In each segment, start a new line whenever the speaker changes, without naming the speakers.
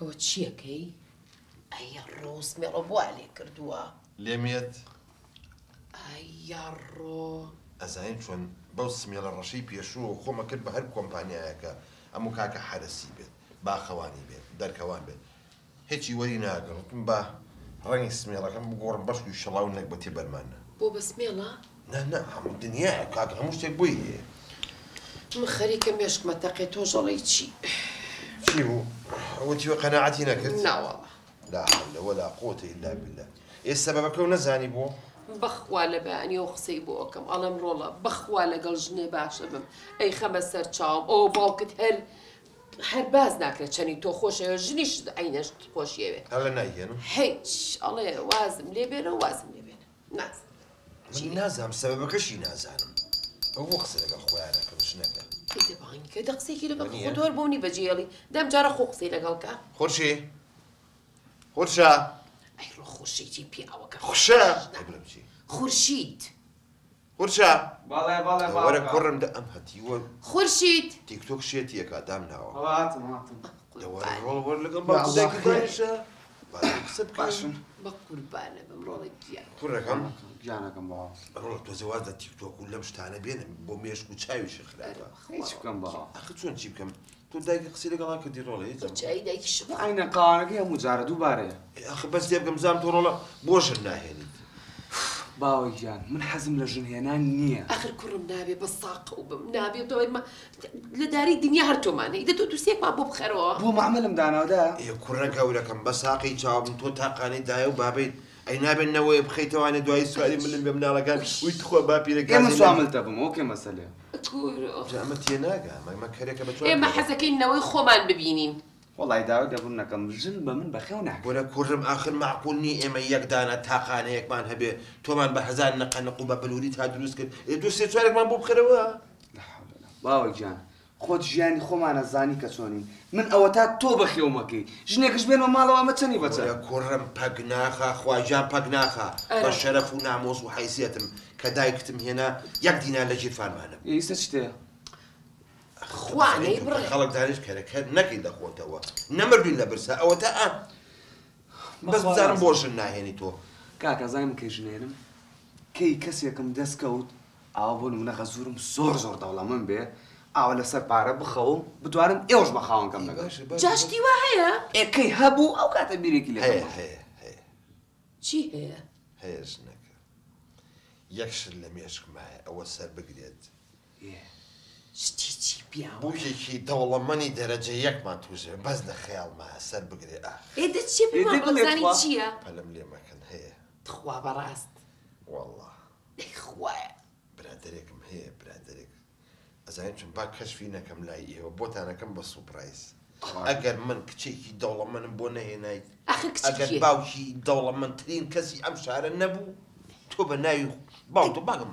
ئەوە چیەکەی؟ ئەیە ڕۆسمێڵە بۆ لێ کردووە
لێمیت
ئەیە ڕۆ
ئەزانین چۆن بەو سمێڵە ڕەشەی پێشوو خۆمە کرد بە هەر کۆمپانیایەکە ئەموو کاکە حەرەسی بێت باخەوانی بێت دەرکەوان بێت هیچی وەری ناگەڕتم بە ڕەنگی سمێڵەکەم بگۆڕم بەشکی شەڵاو نەک بە تێبەرمانە
بۆ بە سمێڵە؟
نه هەموو دنیاە کاکە هەموو شتێک بۆی هەیە
من خەریکە مێشکمە تەقێ تۆ ژەڵی چی؟
چی بوو؟ وتیوە قەناعەتی نەکرد؟
ناوەڵە
لا حول ولا قوة إلا بالله ئێستا بەبەکە و نەزانی بۆ؟
بەخوا لە بەیانی ئەو قسەی بۆ ئەەکەم ئەڵەم ڕۆڵە بەخوا لەگەڵ ژنێ باشە بم ئەی خەمە سەر چاوم ئەو باوکت هەر باز ناکرێت چەنی تۆ خۆشەوە ژنیش ئەینەش خۆشیەوێت
هەڵە نایهێنم
هیچ ئەڵێ وازم لێ بێنە وازم لێ بێنە
من نازانم سەبەبەکەشی نازانم ئەو بۆ قسە لەگەڵ خۆیانەکەم ژنەکە
دەبانیکە دە قسێکی لەگەڵ خۆتۆر بۆنی بەجێڵی دەم جارە خۆ قسەی لەگەڵکە
خۆرشی خۆرشە
ئەی ڕۆ خۆشێکی پیاوەکە
خۆشە
خورشید
خۆرشە
باڵێ
وەرە کوڕم دە ئەم هەتیوە
خورشید
تیکتۆک شێتیەکە دام ناوە
هاتم
ڕۆڵ لەگەڵ باوکدایکدایشە قسە بکەشم
بە قوربانە بم ڕۆڵی گیان
کوڕەکەم
گیانەکەم باوە
ڕۆڵ تۆ زەواز لە تیکتۆک و لەم شتانە بێنم بۆ مێشک و چاویشە خراپە
هیچ بکەم باوە
ئەخە چۆن چی بکەم تۆ دایکی قسەی لەگەڵا کردی ڕۆڵە هیچ
چای دایکیش
ئاینە قاوانەکەی هەموو جارە دووبارەیە
ئەخە بەس لێ بگەم زام تۆ ڕۆڵە بۆ ژن ناهێنیت
باوەی گیان من حەزم لە ژنهێنان نییە
ئەخر کوڕم نابێ بە ساق و بم نابێ تۆ لە داری دنیا هەر تۆمانە ئیدە تۆ دووسێکمان بۆ بخەرەوە
بۆ معاملم داناودا
کوڕە گەورەکەم بە ساقی چاوم تۆ تاقانەی دایە و بابیت ئەی نابێنەوەی بخەیتەوانێ دوای سواری ملم بێ مناڵەکان وی تخۆ باپیرەکە
ئێمە سواملتە بم ئۆکێ مەسەلێ
ئەمە تێناگە مەمە کەرێکە بە
ئێمە حەزەکەینەوەی خۆمان ببینین
وڵای داوای دەبوون نەکەم ژن بە من بەخێو ناکە
بۆرە کوڕم ئاخر معقول نی ئێمە یەکدانە تاقانەیەکمان هەبێ تۆمان بە هەزار نەقەنق و بە بلووری تا دروست کرد دو سێ چوارێکمان بۆ بخەرەوە
باوەی گیان خۆت ژیانی خۆمانە زانی کە چۆنین من ئەوە تا تۆ بەخێومەکەی ژنێکش بێنەوە ماڵەوە ئەمە چەنی بەچە
کوڕم پەگ ناخە خواجان پەگ ناخە بە شەرەف و نامۆز و حیسیەتم کە دایکتم هێنا یەک دینا لە ژیرفانمانە
ئێستا چ تێ
خوانەی بڕێ
خەڵک دانیش کەرەکە نەکەی دەخۆتەوە نەمردوین لە برسە ئەوە تا بەس بزانم بۆ ژن ناهێنی تۆ
کاکە زانم کەی ژنێنم کەی کەسێکم دەستکەوت ئاوا بۆ نمونەخە زورم زۆر دەوڵەمەند بێ ئاوا لەسەر پارە بخەوم بتوانم ئێوەش بە خاوەنکەم لەگەڵ
جاشتی وا هەیە
ئێکەی هەبوو ئەو کاتە بیرێکی لێ
هەیە
چی هەیە؟
هەیە ژنەکە یەک شت لە مێشکمایە ئەوە سەر بگرێت
شتی چی پیاوە
بووکێکی دەوڵەمەنی دەرەجە یەکمان توژێ بەس لە خەیاڵمایە سەر بگرێ
ئێدە چی بزانی چییە؟
پەلم لێ مەکەن هەیە
خوا بەڕاست
وەڵڵا
خوایە
برادێکم هەیە برادێک ئەزانین چون با کەشفی نەکەم لای ئێوە بۆتانەکەم بە سوپڕایز ئەگەر من کچێکی دەوڵەمەندم بۆ نەهێنایت ئەگەر باوکی دەوڵەمەندترین کەسی ئەم شارە نەبوو تۆ بە ناوی باوتۆ باگم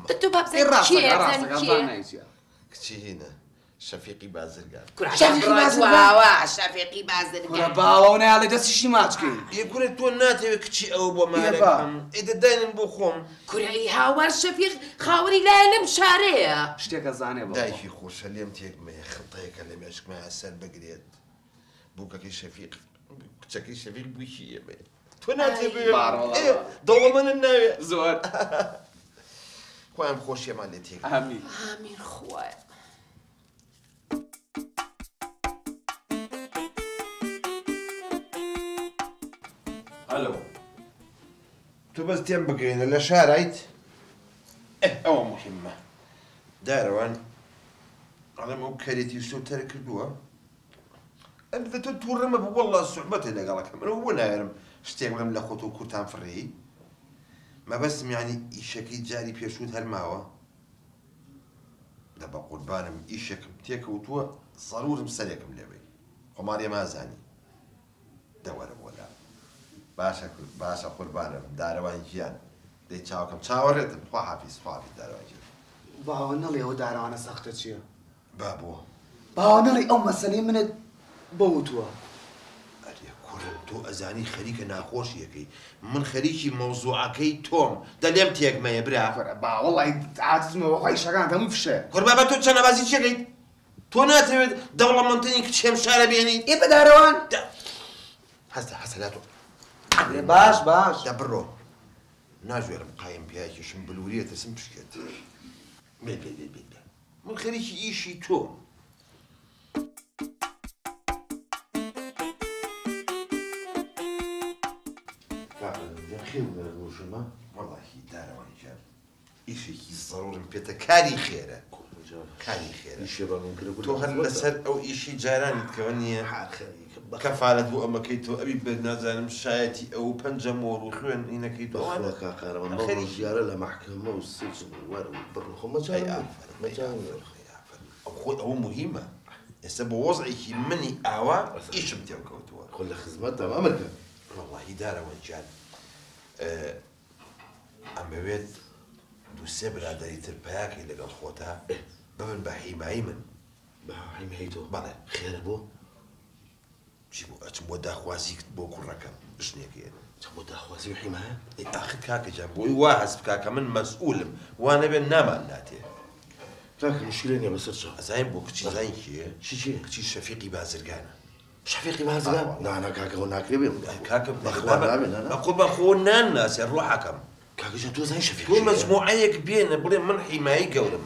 کچی هینە شەفیقی بازرگان
شەفیقی بازرگان
باوە نایڵێ دەستیشی ماچکەین
یەکورێت تۆ ناتەوێت کچی ئەوە بۆ مالەکەم ئێدە داینم بۆ خۆم
کوڕی هاوار شەفیق خاوەنی لایە لەم شارەیە
شتێکە زانێ بە
دایکی خۆشە لێم تێکمەیە خڵتەیەکە لە مێشکمایە سەر بگرێت بووکەکەی شەفیق کچەکەی شەفیق بوویکی ئێمێ تۆ ناتێبێ دەوڵەمەندم ناوێ
زۆر
خۆیان خۆشیەمان لێ تێک
ئامین
ئامین خوایە
هەلۆ تۆ بەس تێم بگەینە لە شارایت ئەوە مهمە دارەوان ئەڵێم ئەو کەرێتی شتۆتەرە کردووە ئەمدە تۆ تووڕەمە بە وەڵڵا سوحبەتێ لەگەڵەکە منەوە بۆ نایەرم شتێک بڵێم لە خۆت و کورتان فڕێی مەبەستم یانی ئیشەکەی جاری پێشوت هەرماوە لە بە قوربانم ئیشێکم تێکەوتووە سەرورم سەرێکم لێبێ خۆماڵێ مازانی دەوەرە بۆلا باشە قوربانم دارەوان گیان دەی چاوکەم چاوەڕێتم خوا حافیز خوافی دارەوان گیان
باوە نەڵێ ئەوە دارەوانە سەختە چییە؟
با بۆ
باوە نەڵێ ئەو مەسەلەی منت بەوتووە
ئەرێ کوڕم تۆ ئەزانی خەریکە ناخۆشیەکەی من خەریکی مەوزوعەکەی تۆم دەلێم تێکمەیە برا
باوەڵی عاجزمەوە خۆی شەکان هەمووی فشێ
قوربان بە تۆ چەند نەبازی چێکەیت تۆ ناتەوێت دەوڵەمەندترین کچێم شارە بێنی
ئێ بە دارەوان
حەسەلاتۆ
باش باش
دا بڕۆ ناژێرم قایم پیاکیشم بلووریێتە سم پشکێت بێ من خەریکی ئیشی تۆ
خێمەژمە
وەڵاهی دارەوانیجان ئیشێکی زەڕورم پێتە کاری خێرە کاری خێرە تۆ هەر لەسەر ئەو ئیشی جارانت کەوە نییە کەفالەت بۆ ئەمەکەی تۆ ئەوی بە نازانم شایەتی ئەو پەنجە مۆڕ و خوێن ئینەکەی تۆ
ژیارە لە محکەمە و
خۆی ئەوە مهمە ئێستا بە وەزعێکی منی ئاوا ئیشم تێکەوتووە
خۆ لە خزمەت ئەمەکە
وەڵاهی دارەوەنجان ئەم بەوێت دووسێ برادری تر پەیاکەی لەگەڵ خۆتا ببن بە حیمایی من
بە حیمایی تۆ
بەڵێ
خێرە بۆ
چی بۆ ئەچم بۆ داخوازی بۆ کوڕەکەم شتێکێن
چ بۆ داخوازی و حیمایە
ئاخر کاکەجان بۆی وا هەست بکا کە من مەسئولم وا نەبێت نامان ناتێ
کاکە مشکلە نییە بەسەر چاو
ئەزانین بۆ کچی زانین کیە
چی
کچی شەفیقی بازرگانە
شەفیقی بازرگان نانا کاکەەوە ناکرێ بێ
کاکە
بەخوا نابێ
بە خۆ نان ناسێ ڕۆحەکەم
کاکەجان تۆ زانین شەفیق
تۆ مەجموعەیەک بێنە بڵێ من حیمایی گەورم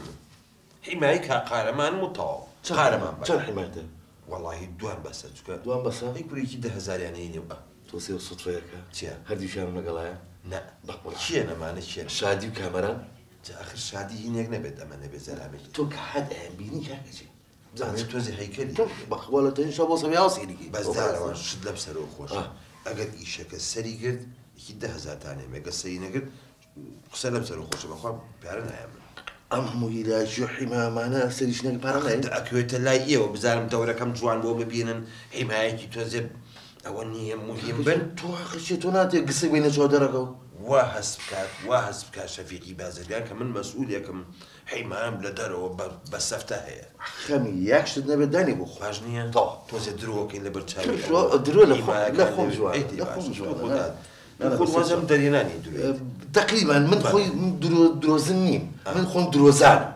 حیمایی کا قارەمانم و تەواو قارەمان بە
چەند حیمایەتە
وەڵاهی دوان بەسە چکە
دوان بەسە
هەی کوڕێکی 10,000یانەی نێوە
تۆ سێ سوتفەیەەکە
چییە
هەردیوشیان لەگەڵایە
نە
بەقڵ
چییە نەمانە چیە
شادی و کامەران
آخر شادی هینێک نەبێت ئەمە نەبێت زەرامێکی
تۆ کە حەد ئەیان بینی کاکەجێ
زانێت تۆزی هەیکەلی
تۆ بەخوا لە تەنیشا بۆ سەوی هاوسێنیکی
بەزدارەوە شت لەم سەرەوە خۆش ئەگەر ئیشەکە سەری گرت یکی 10,000 تانێ مێگە سەری نەگرت قسە لەم سەرەوە خۆشە بەخوا پیارە نایە من
ئەم هەموو ئیلاجی و حیمامانە سەریشنەکە پارە نایە
ئەکوێتە لای ئێوە بزانم تەورەکەم جوان بۆ ببینن حیمایەکی تۆزێ ئەوە نییە مهم بن
تۆ حەقیقی تۆ ناتێت گسە بینە چۆ دەرەکەو
وا هەست بکات شەفیقی بازرگان کە من مەسئولێکم حیمایم لە دەرەوە بە سەفتە هەیە
خەمی یەک شت نەبێت دانی بۆ
خواش نییە تۆزێ درۆکەین لە بەرچاوی
درۆ لە خۆم
خۆوازم دەرێنانی دوێ
تقریبا من خۆی درۆزن نیم من خۆم درۆزانم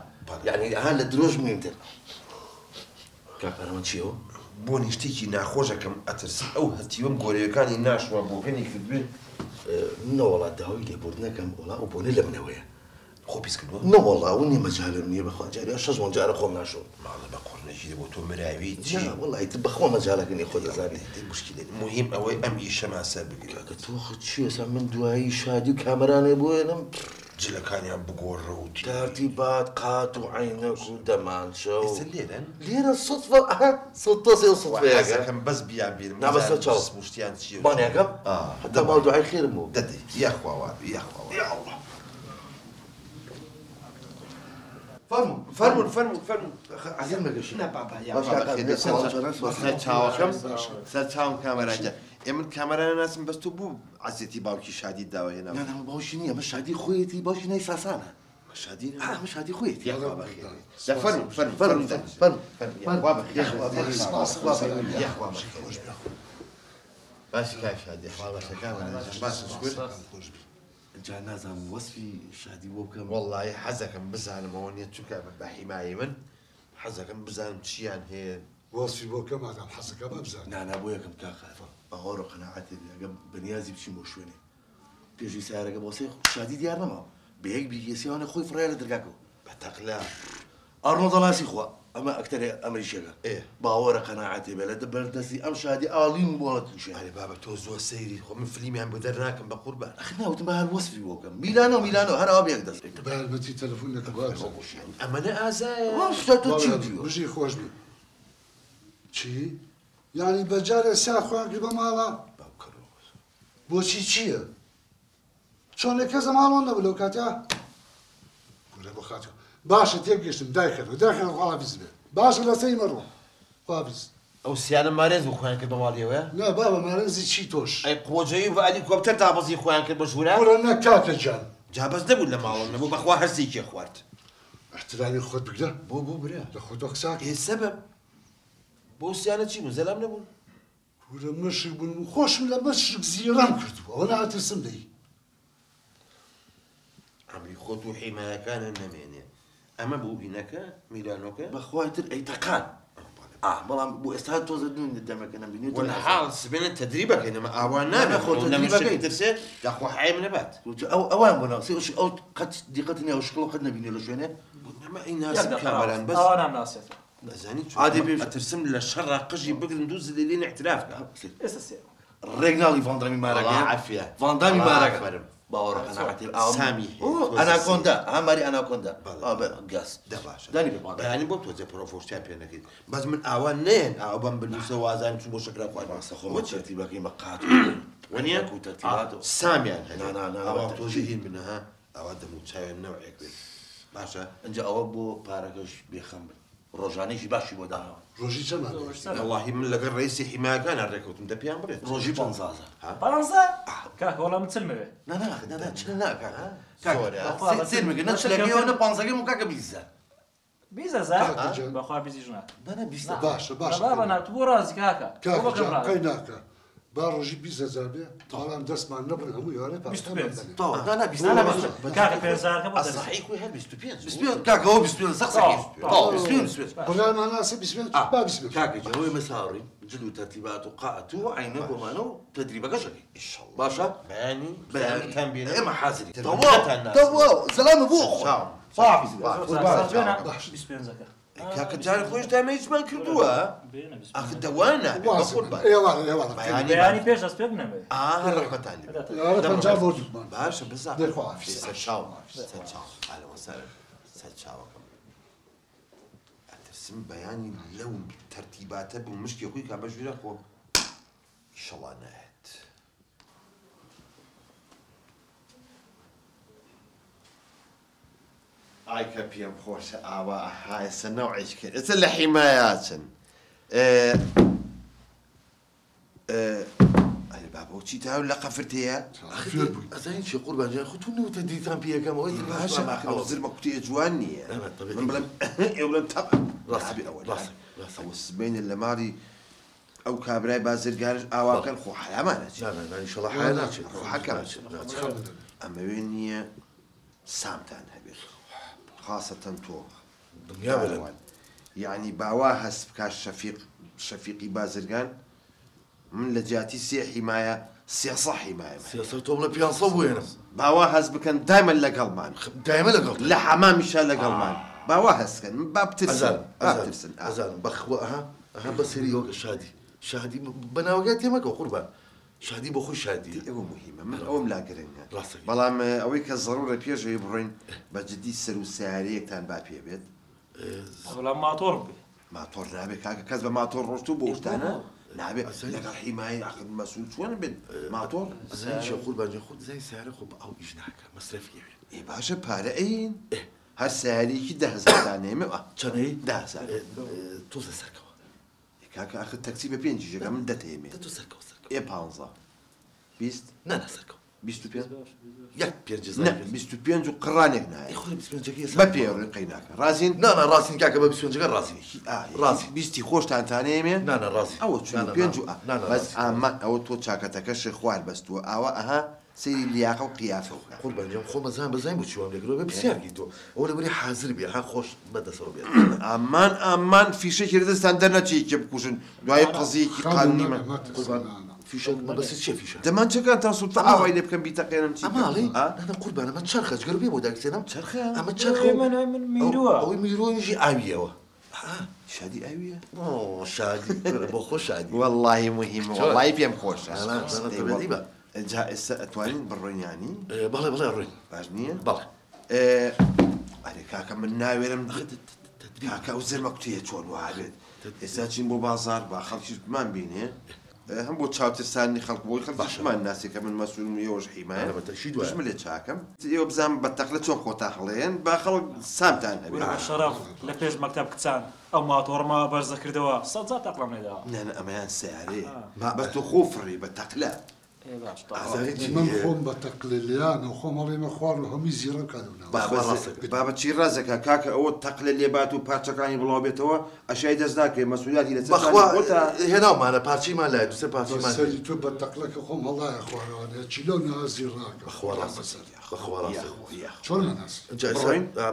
یعنی ئەها لە درۆژ مهمتر کاکەرەوە چیەوە
بۆ نیشتێکی ناخۆشەکەم ئەترسم ئەو هەتیوەم گۆرەیەکانی ناشوە بۆکەنی کردبێ
نەوەڵات داوای لێبوردنەکەم وڵا و بۆنە لە منەوەیە
خۆ پیسکردوە
نەوەڵا و نیە مەجالم نییە بەخوا جارێ 6 جارە خۆم ناشۆم
ماڵە بە قڕنەژیرە بۆ تۆ مراوی چی
وڵی تر بەخوا مەجالەکە نی خۆ دەزانی
مشکلێ مهم ئەوەی ئەم ئیشەما سەر بگرێت
کە تۆ خۆ چیەسا من دوایی شادی و کامەرانێ بۆێنم
جلەکانیان بگۆڕە و
ترتیبات قات و عینەک و دەمانچە و
لێرن
لێرە سوتفە سوتۆسی و سوتفەیەکەم
بەس بیابیرم
نابەسە چاو
مشتیان چیە
بانیەکەم هەتا ماڵ دوعای خێرم بوو
دەدەی یاخواوە یاخواوە فەرمون
عزیز مەگەشت
نە بابا چاوەکەم سەر چاوم کامەرانجە ئێمە کامەرانە ناسم بەست و بوو عزیەتی باوکی شادی داوە هێنا
نانەمە باوشی نییە ئەمە شادی خۆیەتی باشی نای ساسانە
شادی
ئەمە شادی خۆیەتی
باشی کای شادی باشە
جا نازانم وەسفی شادی بۆ بکەم
وەڵڵی حەزەکەم بزانمەوە نیە چونکە بە حیمایی من حەزەکەم بزانم چیان هەیە
وەسفی بۆ کەم ئادام حەزەکە بەبزان
نانا بۆ یەکەم کاخەفە بەهۆڕ و قەناعەتێ ئەگەم بەنیازی بچین بۆ شوێنێ پێشی سیارەکە بۆ سێ شادی دیار نەماوە بە یەک بیگەسیوانە خۆی فڕای لە دەرگاکەوە
بە تەقلا
ئەڕۆ دەڵاسی خوا ئەمە ئەکتەرێ ئەمریشەکە باوەڕە قەناعەتێ بێ لە بەردەستی ئەم شادی ئاڵین بۆڵە تووشێ
هەرێ بابە تۆ زۆر سەیری خۆ من فلیمیان بۆ دەرناکەم بە قوربان
ناوتم بە هەر وەسفی بۆ بکەم میلانۆ هەر ئەوە بێک دەست
بەربەتی تەلەفۆنەکە
ئەمەنە ئازایە
تۆ چی دیوە
بژی خۆش بێ چی؟ یعنی بەجارێ سیا خۆیان کرد بە ماڵە بۆچی چییە؟ چۆن کەسە ماڵۆن نەبوو لەو کاتیا؟ گورە بۆ خاتەوە باشە تێگەشتم دایکەوە خواڵافیز بێ باشە لە سەی مەڕۆ خواافیز
ئەو سیانە مارێز بۆ خۆیان کرد بە ماڵیەوە
نا بابە مارەزی چی تۆش
ئەی قۆجەی و علی کۆپتەر تابەزی خۆیان کرد بە ژوورە
گورە نە کاکە جان
جابەز نەبوو لە ماڵم نەبوو بەخوا هەرسێکی خوارد
احترامی خۆت بگرە
بۆ برا
لە خۆتۆ قساکە
هێ سەبەب بۆ سیانە چی بوو زەلام نەبوون
گورە مەشک بوون خۆشم لە مەشک زیرام کردووە ئەوە ناترسم دەی
ئەمری خۆت و حیمایەکانە نەمێنێ ئەمە بوو بینەکە میلانۆکە
بەخوای تر ئەیتەقان بەڵام بۆ ئێستا تۆزە دەمەکە نەبینی
والحال سبين التدريبك انما اوان نامي ترسي داخو حي من بات
ئەوان بۆ ناوسێ ئەو قەت دیقەتنی ئەو شکڵ قەت نەبینی لە شوێنێ
ما اي ناس كاملا بس
انا ناسيت
زاني
عادي بيمشي.
ترسم للشر قجي بقل ندوز اللي اعتراف
اساسي
ڕێگناڵی ڤاندامی مارەکە
الله عافية.
ڤاندامی
الله
مارەکە
أكبر.
باوەڕە قەناعەتی
سامي.
ئەناکۆندا ئاماری ئەناکۆندا گاس
ده باشا
دانی پێ
يعني بو توزي بروفوش تشامبيون اكيد بس من اوان نين او بن بالنسبه وازان شو شكرا
خۆمە تەرتیبەکەی مەقات
ونيا
و تەرتیبات
سامي يعني
نا
او توجيهين منها او دمو تشاي النوع يكبر باشا
ئەنجا ئەوە بۆ پارەکەش بێخەم بن ڕۆژانەیشی باشی بۆ داهاوە
ڕۆژی چەند
والله من لقى الرئيس حمايه كان الركوت مدى بيان بريت
ڕۆژی پەنجازە
فرنسا كاك والله متسلمه
نا چ ناکە
سوري.
سێرمەگە نەچلەکەیەوە نە پانزەکەی و کاکە بیزە
بيزا زاد بخوا بيزي جنا
نە بیستە
باشە باشە
بابا انا تبو راسك هكا
کای ناکە با ڕۆژی 20,000 بێ تاڵام دەستمان نەبن هەموو یارێ
لا بس كاك بيزار كم
الصحيح وهل 25
کاکەەوە 25 سەقسەکەی
بۆلایمان ناسی 20 با 20
کاکە جەوەی مەساڕی جل و تەرتیبات و قاعەت و عینە بۆمانە و تەدریبەکەشەکەی باشە
بياني كان بينا
ئێمە حازری
تەواو.
تەواو زەلامە بۆ
صافي
بس بينزكا
كاك جاري خوش دائما يسمع كردوها
بينا بس
اخ دوانا بقول بقى
ئێوە
يعني بيش اسبق نمي
رحمة الله
پەنجا بۆ جوتمان
باشا بزاف
ديرخوا
ساتشاو اهلا وسهلا ساتشاو ترسم بياني لو ترتيباته بالمشكله اخوي كان بجوي اخو ان شاء الله نهت اي كابيم خوش اوا هاي السنه وعيش كده اتل حمايات انا بابا وشي تاول لقفرتيا
ئەزانین چی قوربان جان خۆ تو نەوتە دیتان پێەکەمەوەی
باشا اخي وزير ما كنت جواني
طبيعي.
من بلا يولا طبعا
راسي
اول
راسي
او السبين اللي ماري او كابراي بازرگار اوا كان خو حيامانه
لا ان شاء الله حياتك
خو حكم اما وين سامتان هبل خاصة تو
دنيا بلد
يعني باواها سبكاش شفيقي بازرگان من لجاتي سي حماية سياسة حماية
سیاست تۆم لە پیانسە بووێنم
باواها سبكن دائما لقلمان
دایمە لەگەڵ
لا حمام مشان لقلمان باواها سكن من باب ترسن
ئەزانم بەخوا ئەها بە سەریەوە شادی بەناوەگەی تێمەکە قوربان شادی بۆ خۆی شادی
ئەوە مهمە من ئەوم لاگرنگە
ڕاستەکەی.
بەڵام ئەوەی کە زەڕورە پێشەوەی بڕۆین بە جددی سەر و سیارەیەکتان با پێ بێت
ولا ما توربي
ماتۆر نابێت کاکە کەس بە ماتۆر ڕۆشتو بۆ شتانە نابێت لەگەڵ حیمایی ئاخر مەسوول چۆن بێت ماتۆر
ئەزانین چی قوربان جان خۆت زای سیارە خۆ بە ئەو ئیش ناکە مەسرەفیەوێ
ئێ باشە پارە ئەین هەر سیارێکی 10,000 دانێمە
چەندەی
10,000
تۆزە سەرکەوە
کاکە ئاخر تەکسی بە 5 ژەکە من دەتێمێ
تۆ سەرکەوە
ئێ 15 20
نانا سەرکەوە
25
یەک پێنج
نه 25 و قڕانێک نایە
خۆی 25
بە پێڕێ قەیناکە رازین
نانا ڕاستین کاکە بە 25 ڕاستی
ڕاستی بیستی خۆشتان تانێمێ
نانا ڕاستی
ئەوە چون پێنج بەس ئاما ئەوە تۆ چاکەتەکەشی خوار بەستووە ئاوە ئەها سەیری لیاقە و قیافە
قوربان جان خۆ مەزان بەزای بۆ چیوام لێگرەوە بە پرسیارگی تۆ ئەوە لەبەری حازر بێ ها خۆش بەدەسەوە بێت
ئامان فیشێکی لەدەستان دەرنەچێکی بکوژن دوای قەزیەکی قانونیمە
فیشە مەبەستی چێ فیشە
دەمان چەکان تا سوڵتە ئاوای لێ بکەم بیتەقێنم چی
ئەماڵی نانا قوربان ئەمە چرخەش گەر بێ بۆ داکسێنم
چرخە
ئەمە چرخە
من ميروا
ئەوەی میرۆنیژی ئاویەوە
شادی ئەویە
شادی بۆ خۆ شادی
والله مهمە والله پێم خۆشە
بە
جا ئێستا ئەتوانین بڕۆینانی
بەڵێ بڵێ ڕووین
باش نییە
بەڵێ
ئەرێ کاکە من ناوێرم کاکە ئەو زرمە کوتەیە چۆن وابێت ئێستا چین بۆ بازار با خەڵکیشمان بینێ هەم بۆ چاوترسانی خەڵک بۆی خەڵکیشمان ناسی کە من مەسوولم ئێوەش حیمایە من لێ چاکەم ئێوە بزانم بە تەقلە چۆن خۆتان هەڵێن با خەڵک سامتان هەبێت
شرف لبيش مكتب كتان او ما تور ما برز كردوا صدزات اقرا من هذا
نانا ئەمەیان سیارەیە بەس تۆ خۆفڕی بە تەقلە
اي باش طبعا
من خۆم بە تەقللیان و خۆم هەڵێمە خوار و هەمی زیرە کادونا
بابە چی ڕازەکە کاکە ئەوە تەقلە لێبات و پارچەکانی بڵاو بێتەوە ئەشای دەست ناکەی مەسئولیاتی لە
بەخوا هێناومانە پارچیمان لای دوسێ پارچیمان
سەری تو بە تەقلەکە خۆم هەڵایە خوارەوانێ چیلۆ نازی ڕاکە
بەخوا ڕاستە
چۆن نەناس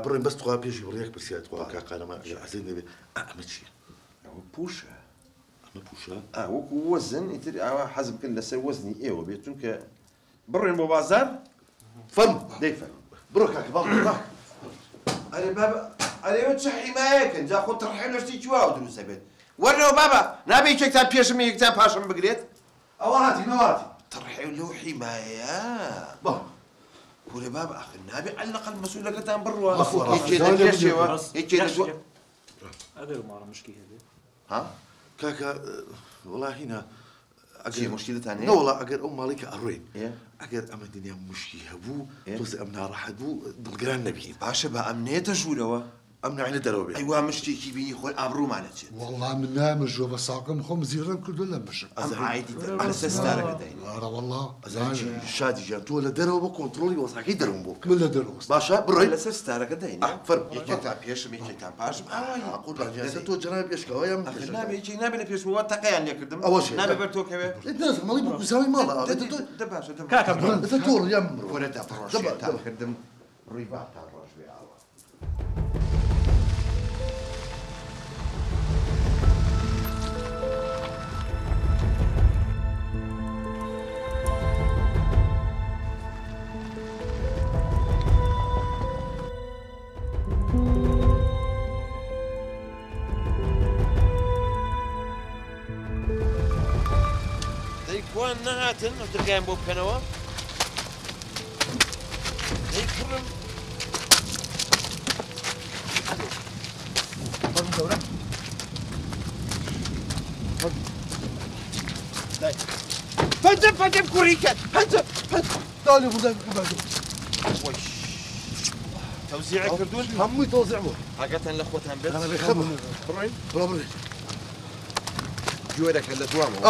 بڕۆین بەست خوا پێشی بڕێک پرسیات خوا کاقانەمە حەزین دەبێت ئەمە چییە
پوشە
ئەمە پوشە
وەکو وەزن ئیتر ئاوا حەزم بکەن لەسەر وەزنی ئێوە بێت چونکە بڕێن بۆ بازار
فەرم
دەی فەرموو
بڕۆ کاکە باڵ
ئەرێ بابا ئەرێوە چه حیمایەکەن جا خۆ تڕحێ لە شتی چواوە دروستە بێت وەرنەوە بابا نابێ یەکێکتان پێشم یەکتان پاشم بگرێت
ئەوە هاتی نەواتی
تڕحێ لەو حیمایە
بە
کورێ بابا ئەخر نابێ ئەلەقەل مەسوولەکەتان بڕوە
بەخوا.
یەکێ لە پێشێوە یەکێ لە دووە
ئەگەر ماڕە مشکی هەبێ
ها
کاکە وڵا هینە
چی مشکلتان هەیە؟
نەوەڵا ئەگەر ئەو ماڵی کە ئەڕۆین
ئێ؟
ئەگەر ئەمە دنیا مشکی هەبوو تۆزی ئەم ناڕەحەت بوو دڵگران نەبین
باشە بە ئەم نێتە ژوورەوە
ئەم ناینە دەرەوە بێت
ئەیوا مشتێکی بینی خۆی ئابڕوومانە چێت
والله من نامژوە بە ساقم خۆم زیڕم کردو لە مشک
ئەم عایدی لەسەر ستارەکە داین
وارە والله
ئەزانجی شادی جان تۆ لە دەرەوە بە کۆنتترۆلی وەساکەی دەرم بۆ
من لە دەرەوە
باشە بڕۆی
لەسەر ستارەکە داین
فەرم
یەکێکتان پێشم یەکێکتان پاشم
قوربانیاسە تۆ جەناب پێشکەوە یام
نابێ یەکێک نابێ لە پێشەوە تەقەیان لێ کردم
ئەوەش
نابێ بەر تۆکەوێ
مەڵی بە کوزاوی ماڵە
دە باشە
کاکە
ئەتە تۆ یام
وەرەدا پڕۆشێتان کردم ڕووی باتان ڕۆژ بێ ئاوە دەیکوان نەهاتن ئەو دەرگایان بۆ بکەنەوە دەی کوڕم پەنجەم کوڕی کرد پەنجەم
داڵێ بودای بکەباتم
تەوزیع کردوون
هەمووی تۆزیع بوو
ئاگاتان لە خۆتان بێت
خەمە
بڕۆین
بڕۆ بڕێ
گوێرەکە لە دوامەوە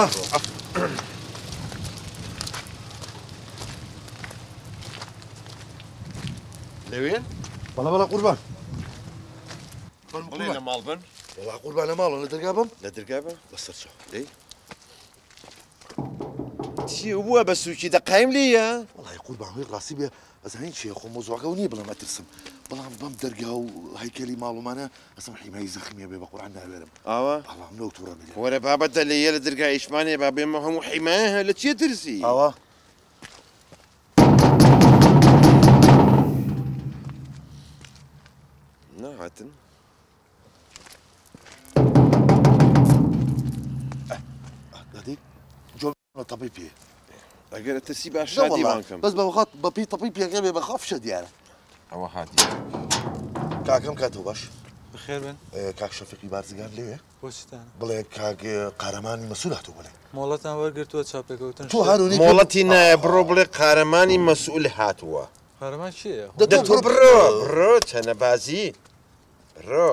لەوێن
بەڵە بەڵە قوربان
بڵێ لە ماڵ بن
وڵا قوربان لە ماڵە لە دەرگا بم
لە دەرگای بە
بەسەر چاو
دەی چی بووە بە سووکی دەقایم لێیە
وڵای قوربان هۆی ڕاستی بێ ئەزانین چیە خۆ مۆزوعەکە و نییە بڵێم ئەترسم بەڵام بەم دەرگا و هەیکەلی ماڵومانە ئەسم حیمایی زەخمیە بێ بە قورعان ناوێرم
ئاوا
بەڵام نەو تووڕە بێ
وەرە بابەتە لێیە لە دەرگای ئیشمانێ با بێمە هەموو حیمایە لە چیە ترسی
ئاوا
نەهاتن
دەدەی جۆ تەپی پێ
ئەگەر ترسی باش شادیوان کەم
بەس بەوەخات بەپی تەپی پێەکە بێ بە خەفشە دیارە
ئەوە هاتی
کاکەم کاتەوە باش
بخێر بن
کاک شەفیقی بارزگار لێوێ
بۆچتانە
بڵێ کاک قارەمانی مەسوول هاتوو بڵێ
مۆڵەتان وەرگرتووە چاپێکەوتن
تۆ هارونی
مۆڵەتی نایە بڕۆ بڵێ قارەمانی مەسئول هاتووە
هەرمان چییە؟
دە تۆ بڕۆ چەنەبازی بڕۆ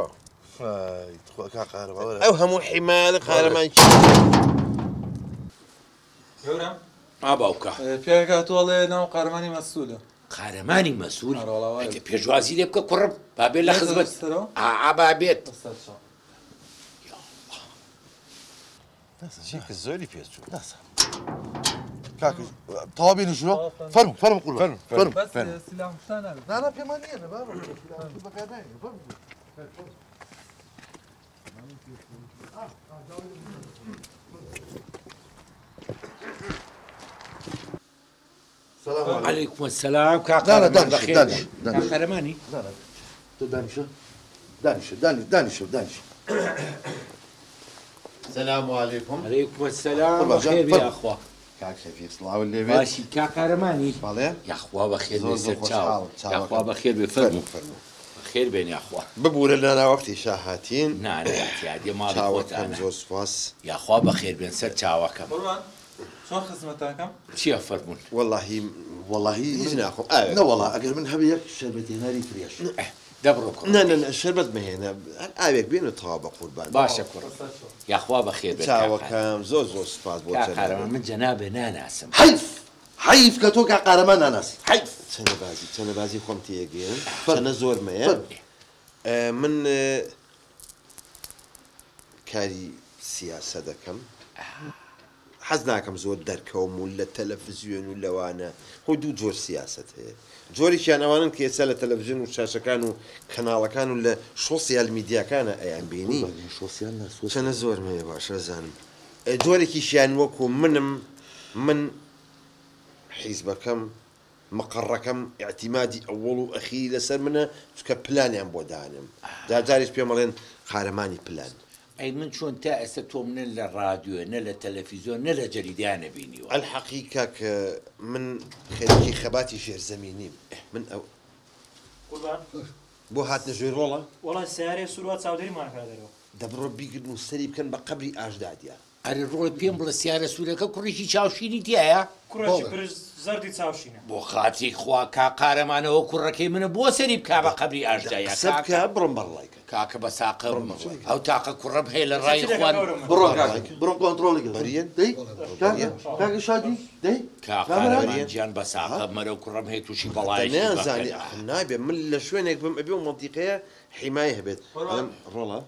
ئەو هەموو حیمایە لە قارەمان
گەورم
باوکە
پێکاتوەڵێ ناو قارەمانی مەسوولە
قارەمانی مەسوول
هەڕۆڵاوایە.
ئەگە پێشوازی لێ بکە کوڕم بابێت لە خزمەت
سەرەوە؟
بابێت
چیکە زۆری پێچوو
کاک تەوا بینیشەوە فەرمو فەرمو قوربان فەرمو
بەس سیلام شتان نابێت.
نانا پێمان نییە بابا بەکاردانێ فەرمو سلام
عەلەیکوم السەلام
لا لا دانش دانش دانش
قارەمانی
لا لا تو دانشە دانشە دانشە دانشە
سلام علیکم
عەلەیکوم السەلام
قوربان جان،
بەخێر بێ
فەرمو.
یاخوا
کاک شەفیق سڵاو لێ بێت
باشی کا قارەمانی
بەڵێ
یاخوا بەخێر بێ
زۆر
سەر
خۆشحاڵ،
چاو یاخوا بەخێر بێ فەرموو بەخێر بێن یاخوا
ببوورە لە ناوەختی شاهاتین
نانەتی ماڵی
چاوەکەم
خۆتانە
زۆر سوپاس
یاخوا بەخێر بێن سەر چاوەکەم
قوربان چۆن خزمەتاکەم؟
چییە فەرموون
واللهی
واللهی
هیچ ناخۆم
نەوەڵا ئەگەر من هەبێ یەک شەربەتی هێناری فرێش
دەبڕۆ کوڕ
نه شربت مهێنە ئاوێک بێنە تەوا بە قوربان
باشە کوڕ یاخوا بەخێر بێت
چاوەکەم زۆر سوپاس بۆ
قارەمان من جەنابێ ناناسم
حیف کە تۆ کا قارەمان ناناسی حیف
چەنەبازی خۆم تێگەێن چەنە زۆرمەیە من کاری سیاسە دەکەم حەز ناکەم زۆر دەرکەوم و لە تەلەڤیزیۆن و لەوانە خۆی دوو جۆر سیاست هەیە جۆرێکیان ئەوانن کە ئێستا لە تەلەڤیزیۆن و شاشەکان و کەناڵەکان و لە سۆسیال میدیاکانە ئەیان بینی چەنە زۆر هەیە باشە زانم جۆرێکیشیان وەکو من حیزبەکەم مقڕەکەم اعتیمادی ئەوڵ و ئەخی لەسەر منە چکە پلانیان بۆ دانم جاجاریش پێم بڵێن قارەمانی پلان
ئەی من چۆن تا ئێستا تۆم نە لە ڕادیۆ نە لە تەلەڤیزیۆن نە لە جەریدانە بینیوە
الحەقیقە کە من خێرکی خەباتی ژێرزەمینیم من ئەو بۆ هاتنە ژێر ڕۆڵە
وڵای سیارێ سوورات چاودێریمان کردەوە
دەبڕۆ بیگرن و سەری بکەن بە قەبری ئاژدادیە
ئەرێ ڕۆڵ پێم بڵە سیارە سوورەکە کوڕێکی چاوشینی تایە
کوڕێکی پرش زەردی چاوشینە
بۆ خاتی خوا کا قارەمانەوە کوڕەکەی منە بۆ سەری بکا بە قەبری ئاژدایە
سەبکە بڕم بەڕڵایکە
کاکە بە ساقە ئەو تاقە کوڕەم هەیە لە ڕای خوان
بڕۆ کۆنتڕۆڵی
بەریەن
دەی کاکە شادی دەی
کاقارەمانجیان بە ساقە مەرە و کوڕەم هەیە تووشی بەڵای
نازانی نابێ من لە شوێنێک بم ئەبێ و مەنتیقەیە حیمای هەبێت ڕۆڵە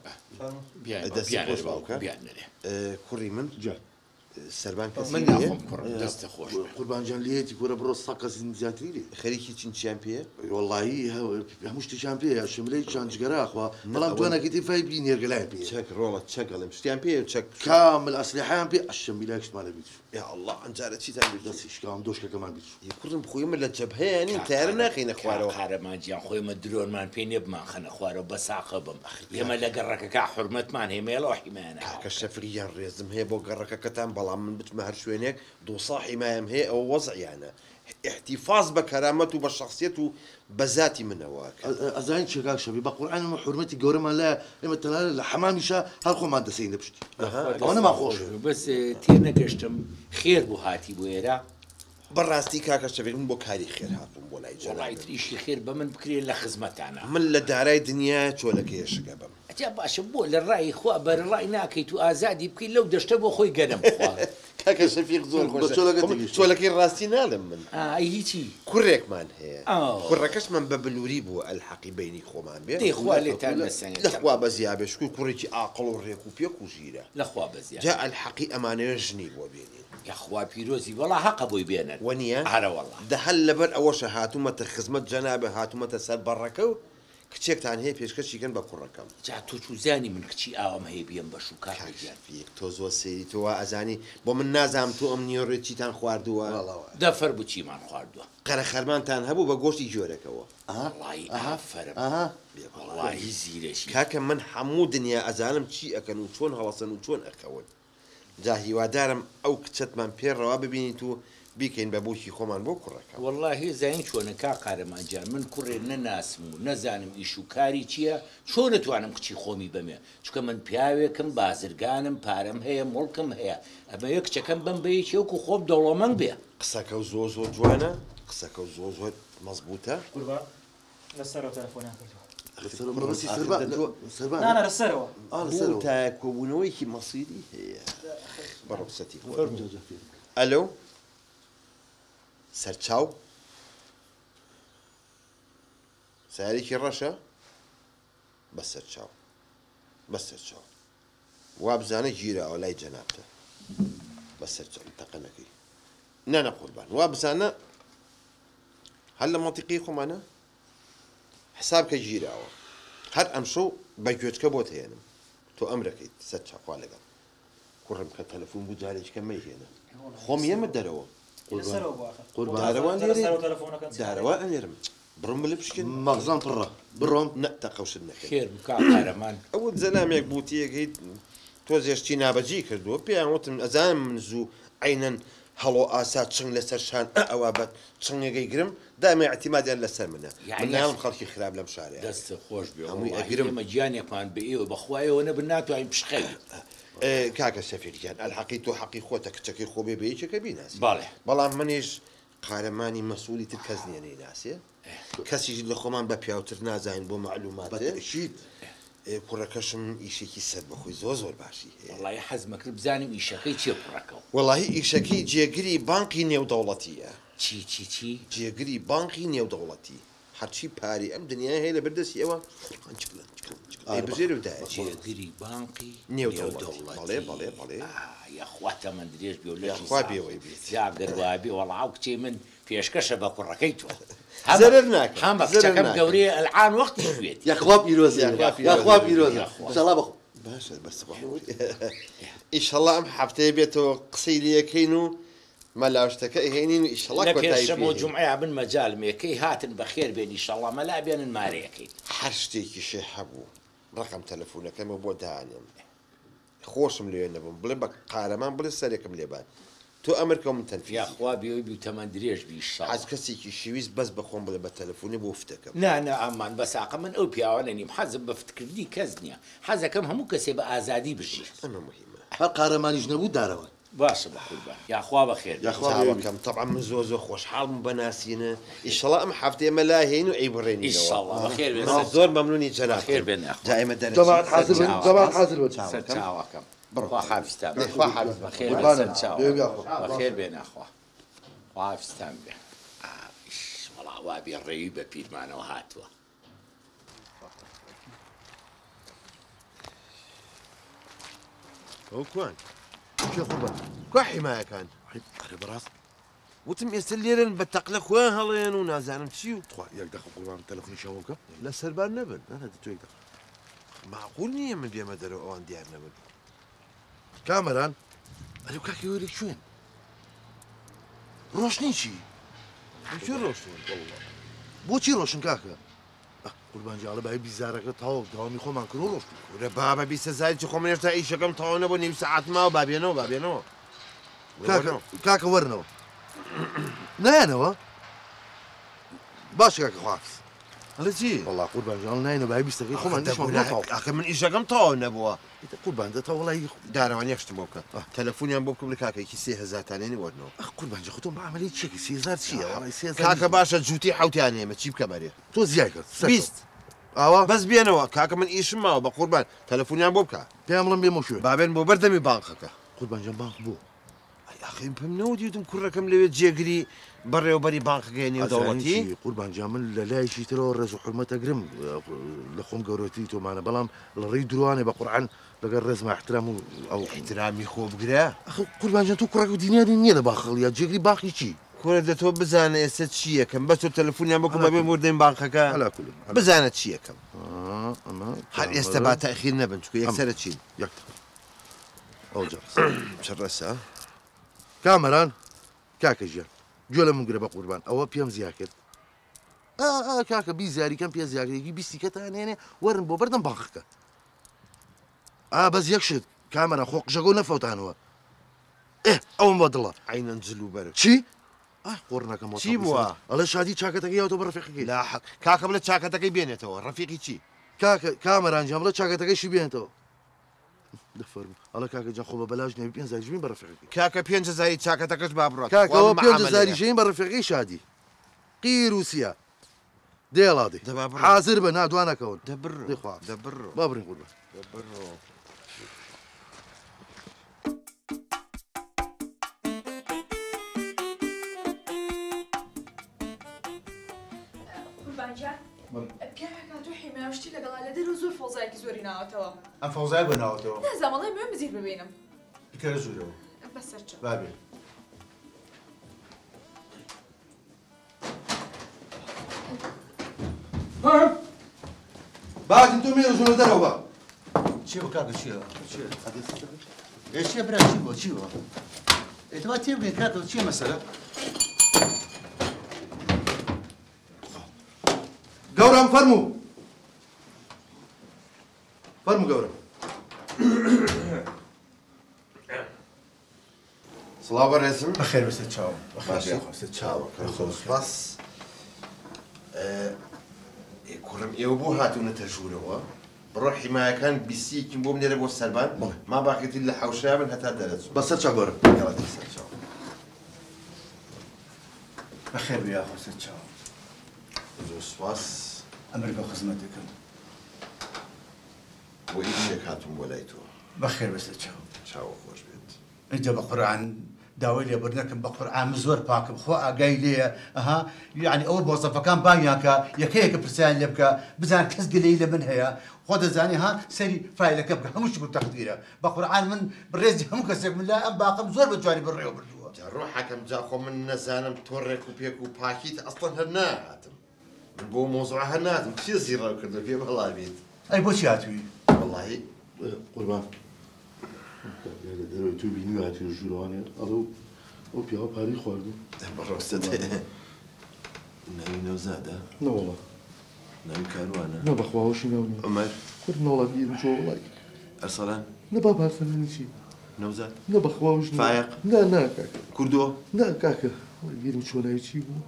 بیانەرێ
کوڕی من سەربان
من ناخۆم کوڕم دەستە خۆش
قوربانجان لێتی گۆرە بڕۆ سەقە زیاتری لێ
خەریکی چینچیان پێە
وەڵایی هەموو شتێکیان پێ شملەی چانجگەراخوا بەڵام توانەکەی فای بی نێرگەلای پێ
چەک ڕۆڵە چەگەڵم شتیان پێ چەک
کامل ئەسلحەیان پێ ئەشەمبیلاکشمانە بیت
یا الله ئەنجارە چیتان
دەستی شکام دۆشکەکەمان بیت
کوڕم خۆی من لە جەبهەیەنی تارە ناخینە خوارەوە
قارەمانجیان خۆیمە درۆنمان پێ نێبمان خەنە خوارەوە بە ساقە بم ئێمە لە گەڕەکەکە حورمەتمان هێمێڵەوە حیمایانە
کە شەفریان ڕێزم هەیە بۆ گەڕەکەکەتان بەڵام من بچمە هەر شوێنێک دووسا حیمایم هەیە ئەوە وەزعیانە احتیفاز بە کەرامەت و بە شخصیت و بە ذاتی منەوە
ئەزانین چێکاک شەوی بە قورئان و حورمەتی گەورەمان لایە ئێمە تەنانە لە حەمامیشە هەر خۆمان دەسەین لە پشتی ئەوە نەما خۆش
بەس تێ نەگەشتم خێر بوو هاتی بۆ ئێرە
بەڕاستی کاکە شەوێک من بۆ کاری خێر هاتووم بۆ لای
وڵای تریشی خێر بە من بکرێن لە خزمەتانە
من لە دارای دنیا چۆلەکەی شگە بم
ئەجا باشە بۆ لە ڕای خوا بەرەڕای ناکەیت و ئازادی بکەیت لەو دەشتە بۆ خۆی گەرم بخوا
کاکە شەفیق زۆر خۆش چۆلەکەی ڕاستی ناڵم من
هیچی
کوڕێکمان هەیە کوڕەکەشمان بە بلووری بووە ئەلحەقی بینی خۆمان بێ
دەیخوا لێتان لەسەنگێت
لەخوا بەزیا بێشکوی کوڕێکی ئاقڵ و ڕێک و پێک و ژیرە
لەخوا بەزیا
جا ئەلحەقی ئەمانەیە ژنی بۆ بێنین
یاخوا پیرۆزی وەڵا حەقە بۆی بێنن
وەنیە
هەرە وەڵا
دەهەل لەبەر ئەوەشە هاتوومەتە خزمەت جەنابە هاتوومەتە سەر بەڕەکە و کچێکتان هەیە پێشکەشیکەن بە کوڕەکەم
جا تۆ چوزانی من کچی ئاوام هەیە بێم بە شوکار
تۆ زۆر سەیری تۆوە ئەزانی بۆ من نازام تۆ ئەم نیۆڕێکیتان خواردووە
دەفەر بچیمان خواردووە
قەرە خەرمانتان هەبوو بە گۆشتی جۆرەکەەوە
وڵی ئافرم وڵی زیرەشی
کاکە من هەموو دنیا ئەزانم چی ئەکەن و چۆن هەڵەسەن و چۆن ئەکەون جا هیوادارم ئەو کچەتمان پێڕەوا ببینیت و بیکەین بە بۆشی خۆمان بۆ کوڕەکە
وەڵی زین چۆنە کا قارەمانجان من کوڕێ نەناسم و نەزانم ئیش و کاری چییە چۆن نتوانم کچی خۆمی بمێ چکە من پیاوێکم بازرگانم پارەم هەیە مڵکم هەیە ئەمە یە کچەکەم بم بەیەکی وەکو خۆم دەوڵەمەنگ بێ
قسەکە و زۆر زۆر جوانە قسەکە و زۆر زۆر مەزبوطە
لەسەرەوە تەلەفۆنیان کردووە
تا کۆبوونەوەیکی مەسیری هەیە بەڕەسەتی ئەلۆ سەرچاو سارێکی ڕەشە بە سەرچاو بە سەرچاو وا بزانە گیرەوە لای جەنابتە بە سەرچاو تەقەنەکەی نانە قوربان وا بزانە هەر لە مەنتیقی خۆمانە حسابکە گیراوە هەر ئەمشەو بە گوێچکە بۆت هێنم تۆ ئەمرەکەیت سەرچاوخوا لەگەڵ کوڕم کە تەلەفۆن بوو جارێککە مەیهێنە خۆم یەمە دەرەوە دارەوە ئەنێرم بڕم بڵێ بشکن
مەغزان پڕە بڕۆم
تەقەوشت نەکەی
خێر کارەمان
ئەوە زەلامێک بوتیەکەیت تۆ زێشتی نابەجی کردووە پێیان وتم ئەزانم من زوو عینەن هەڵۆ ئاسا چنگ لەسەر شان ئەوە بە چنگەکەی گرم دامێ اعتیمادیان لەسەر منە منیاڵم خەڵکی خراپ لەم شارێ
دەستە خۆش بێ هەمووی ئەگرم مەجیانێکمان بە ئێوە بەخوایەوە نەبن ناتوانین پشخەی
کاکە سەفیرگیان ئەلحەقی تۆ حەقی خۆتە کچەکەی خۆ بێ بەیەکێکە بیناسی
باڵێ
بەڵام منیش قارەمانی مەسئولی تر کەس نییە نەیناسێ کەسیش لە خۆمان بە پیاوتر نازانین بۆ معلوماتشیت کوڕەکەشم ئیشێکی سەر بەخۆی زۆر زۆر باشی هەیە
وڵی حەزمە کرد بزانیم ئیشەکەی چێ کوڕەکەەوە
وەڵی ئیشەکەی جێگری بانقی نێودەوڵەتیە
چی
جێگری بانقی نێودەوڵەتی هەرچی پاری ئەم دنیای هەیە لە بەردەستی ئەوە بژێر و دایە
جێگری بانقی
نێودەوڵەتی بەڵێ
یاخواتە من درێژ بێ و
یاخوا بێەوەی بێت
یاگەروابی وەڵاو کچێ من پێشکەشە بە کوڕەکەی تۆ
زەرەر ناکەم
هەم بە کچەکەم گەورەیە ئەلعان وەختی شوێت
یاخوا پیرۆزە یاخوا پیرۆزە ئینشاڵڵا بەخۆ
باشە بەس ئیشەڵڵا ئەم هەفتەیە بێتەوە قسەی لەکەین و مەلاوشتەکە هێنین و ئیشەڵڵا
لە پێشەمە جومعەیە بن مەجال مێکەی هاتن بەخێر بێن ئیشەڵڵا مەلا بێنن مارەیەکەین
هەر شتێکیشێ هەبوو ڕقم تەلەفۆنەکەمە بۆ دانم خۆشم لێ نەبووم بڵێ بە قارەمان بڵێ سەرێکم لێبان تۆ ئەمریکا من تەنفی
یاخوا بێەوەی بی تەمەەن درێژ بی
حەز کەسێکی شویست بەس بەخۆم بڵێ بە تەلەفۆنی بۆ فتەکەم
نانە ئامان بەساقە من ئەو پیاوانە نیم حەزم بە فتکردی کەس نییە حەزەکەم هەموو کەسێ بە ئازادی بژیر
ئەمە مهمە
هەر قارەمانیش نەبوو دارەوە
باشە بەخوربە یاخوا بەخێر
چاوەکەم طبعا من زۆ خۆشحاڵم بەناسیینە ئیشەڵا ئەم هەفتەیە مەلا هێن و ئەیبڕێنی
ئیشەڵڵا بەخێر بێن
زۆر مەمنونی جەناب
خێر بێن
دائمە
جەماعەت حاضر بن جەماعەت حاضر بن
سەر چاوەکەم بڕخوا حافستان
خوا حافظ
بەخێر بێ سەر چاوە بەخێر بێ ناخوا حافستان بێ وەڵا وا بێ ڕێوی بە پیرمانەوە هاتووە
ئەو کوان
کێ قوربان
کو حیمایەکان
ئەرێ بەڕاست
وتم ئێستا لێرن بە تەقلە خوێن هەڵێن و نازانم چی و
خوا یەک دەخە قوربان تەلەفۆنی شەوە بکە
لە سەربار نەبن
نانە تۆ یەک دەخە
معقول نییە من بێمە دەرەوە ئەوان دیار نەبن
کامەران ئەرێ کاکی وەرێک شوێن ڕۆشنی چی
چی ڕۆشتون
بۆچی ڕۆشن کاکە قوربان جاڵە بای بیزارەکە تاوە داوامی خۆمان کرد و ڕۆشت
ورە بابە بیسەزاری خۆم هێشتا ئیشەکەم تەواو نەبوو نیم سەعات ماوە بابێنەوە
کاکە وەرنەوە نایەنەوە باش کاکە خواکس
هەڵە چی
وەڵا قوربان جاڵ ناینە بای بیستەکەی خۆمان دەشمان نەتاوە
ئەخە من ئیشەکەم تەواو نەبووە
قوربان دەتەوە وڵی
دارەوان یەخشتم بۆ بکە تەلەفۆنیان بۆ بکەم لە کاکێکی 3000 تانێنی وەرنەوە
قوربان جا خۆتۆم بە عملی چێکی 3000 چییە
کاکە باشە جووتی حوتیان هێمە چی بکە بەرێ
تۆ زیای کرد
20
ئاوا
بەس بێنەوە کاکە من ئیشم ماوە بە قوربان تەلەفۆنیان بۆ بکە
پێم بڵم بێمە شوێ
بابێن بۆ بەردەمی بانقەکە
قوربان جان بانق بوو
ئەخیم پێم نەوە دیتم کوڕەکەم لەوێ جێگری بەڕێوەبەری بانقەکەی نێودەوڵەتی
قوربان جا من لە لایشی ترەوە ڕێز و حرمەتەگرم لە خۆم گەورەتی تۆمانە بەڵام لە ڕێی دروانێ بە قورعان لەگەر ڕێزمە احترام و ئەو
احترامی خۆ بگرە
قوربان جان تۆ کوڕێک و دینیاری نییە لە باخەڵیا جێگری باخی چی
کوڕە دە تۆ بزانە ئێستا چیەکەم بەس تۆ تەلەفۆنیان بکەم بەبێ وردەین بانقەکە بزانە چیەکەم هەر ئێستا با تەخیر نەبن چکە یەکسەرە چین
ئەو
چ ڕەسە
کامەران کاکە ژیان گوێ لە من گرە بە قوربان ئەوە پێم زیا کرد کاکە بیزاریکەم پێ زیاگرێکی بیستیکەتانێنێ وەرن بۆ بەردەم باخەکە بەس یەک شت کامەرە خۆ قژەگە نەفەوتانەوە ئەوم بۆ دڵە
عینەن جلو بەرە
چی قۆڕنەکەم
چی بووە
ئەڵە شادی چاکەتەکەی یاوتۆ بە ڕەفیقەکەی
لا کاکە بڵێ چاکەتەکەی بێنێتەوە ڕەفیقی چی
کاکە کامەرانجام بڵە چاکەتەکەیشی بێنێتەوە دەفەرم ئەڵە کاکە جان خۆ بە بەلاژ نەوی 5,000 بە ڕەفیقەکەی
کاکە 5,000 چاکەتەکەش با بڕات
کاکەەوە 5,000 ژین بە ڕەفیقەکەی شادی قیر وسیە دێڵادێ حاضر بە نادوانەکەون
دەبڕ
با بڕین قوربان
پیاوێکا تۆ حیمایشتی لەگەڵا لە دەرەوە زۆر فۆزایەکی زۆری ناوەتەوە
ئەم فەوزای بۆ ناوەتەوە
نازانڵی بێ بزیر ببینم
بکەرە زوورەوە
بەسەرچە
بابێ
باجن تۆ مێرە زۆر دەرەوە
چی بۆ کاکە چییە چیە برا چی بۆ چی بۆ ئێتەوا تێ بگەین کاتەوە چییە مەسەلە
گەورم فەرموو گەورم
سڵاو بەڕێزم
بەخێر بەسەر چاوم
بەخێر چاوە خۆسپاس کوڕم ئێوە بۆ هاتوونەتە ژوورەوە بڕۆ حیمایەکان بیستیەکیم بۆ بنێرە بۆ سەربان ما باقیتی لە حەوشەیە بن هەتا دەرەچوو
بەسەر چا گەورم
سەر چاو
بەخێر بیا خۆسەر چاوم
زۆر سوپاس
ئەمریکا خزمەت دەکەم
بۆ هیچ شتێک هاتووم بۆ لای تۆ
بەخێر بەسەر چاوم
چاوە خۆش بێت
اینجا بە قورعان داوای لێبوردنەکەم بە قورعان زۆر پاکم خۆ ئاگای لێیە ئەها یعنی ئەوە بۆزەفەکان بانیانکە یەکەیەکە پرسیان لێ بکە بزان کەس گلەی لە من هەیە خۆ دەزانی ها سەری فایلەکە بکە هەمووش بوو تەقدیرە بە قورعان من بڕێزی هەموو کەسێک من لا ئەم باقم زۆر بەجوانی بڕێوە بردووە
ڕۆحەکەم جا خۆ من نەزانم تۆ ڕێک و پێک و پاکیت ئەسڵەن هەر ناهاتم من بۆ مۆزوع هەر ناتم چی زیڕاو کردو پێ بەڵاویت
ئەی بۆچی هاتووی
وەڵاهی
قوربان دەروی تو بینی هاتی ژوورانێت ئەڵە ئەو پیاوە پاری خواردو
بەڕاستە ناوی نەوزادە
نەوەڵە
ناوی کاروانە
نە بەخواوەشی ناونی
ئەمەر
خورد نەوەڵا بیرم چۆ وڵای
ئەرسەڵان
نە با بارسەلانی چی
نەوزاد
نە بەخواوەش
فایق
نا کاکە
کوردۆ
نا کاکە بیرم چۆ لای چی بوو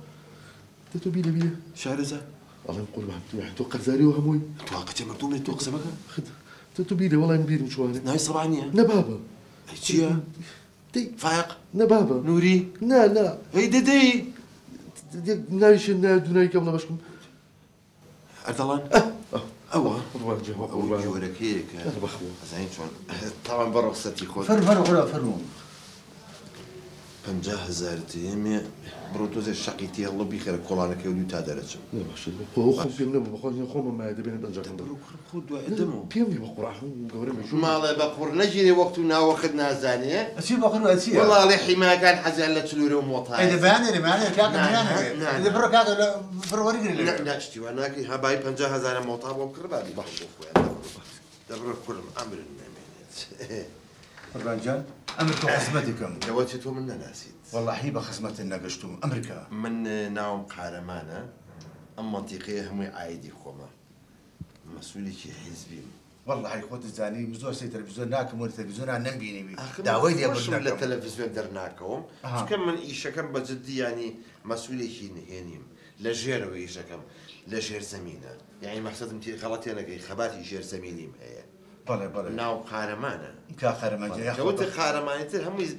دە تۆ بیرە بیرە
شارەزاد
ئەڵێم قوربان تۆ قەرزاریەوە هەمووی
تو قەچە مەردومێت تۆ قسە بەکە
خد تۆ بیرە وەڵام بیرم چوانێ
ناوی سەبا نییە
نە بابە
ئەی چییە فایق
نە بابە
نووری
نا
ئەی دەدەی
ناویشە نا دووناوی کەم لە بەشکم
ئەردەڵان ئەوە
قوربان جەواب
ئەو
قوربان
جۆرەکەیەکە
بەخوا
ئەزانین چۆن تاوان بە ڕۆخسەتی خۆت
فەرموو
50,000 تێمێ بڕۆ تۆزێ شەقی تێڵە بیخەرە کۆڵانەکەی و دوو تا دەرەچم
نەباشە خۆ خۆم پێم نەبوو بەخۆ خۆمە مایە دەبێنە بەنجەکەم
خۆ دوای دەمەوە
پێم نیە بە قورعان گەورە مێژوو
ماڵێ بە قوڕ نەگیرێ وەخت و ناوەخت نازانێ
ئەچی بەخۆ ئەچیە
وەڵاڵێ حیماکان حەزیان لە چلوورە و مۆتای
ئەی دەبیانێ لەمانێ کاکە
نه.
بڕۆ کاکە بڕوەریگری لێ
ناشتیوە ناکەی هەبای 50,000 مۆتا بۆم کرد بابی بەخۆ خۆیان دەبڕۆ کوڕم ئەمرن نامێنێت
قوربانجان ئەمر تۆ خزمەتێکم
لەوەتی تۆ من نەناسیت
واللهی بە خزمەتت نەگەشتوم ئەمریکا
من ناوم قارەمانە ئەم مەنتیقەیە هەمووی ئایدی خۆمە مەسئولێکی حیزبیم
واللهی خۆت زانی زۆر سی تەلەڤیزیۆن ناکەم و تەلەڤیزیۆنان نەمبینیوی داوای لێ
خۆشم لە
بردنەکەم
تەلەڤیزیۆن دەرناکەوم چکە من ئیشەکەم بە جددی ینی مەسئولێکی نهێنیم لە ژێرەوە ئیشەکەم لە ژێر زەمینە یعنی مەقسەدم تی غەڵەتێ نەکەی خەباتی ژێر زەمینیم هەیە
بەڵێ
ناو قارەمانە
کا خەرمەنجە
کەوتە قارەمانیتر هەمووی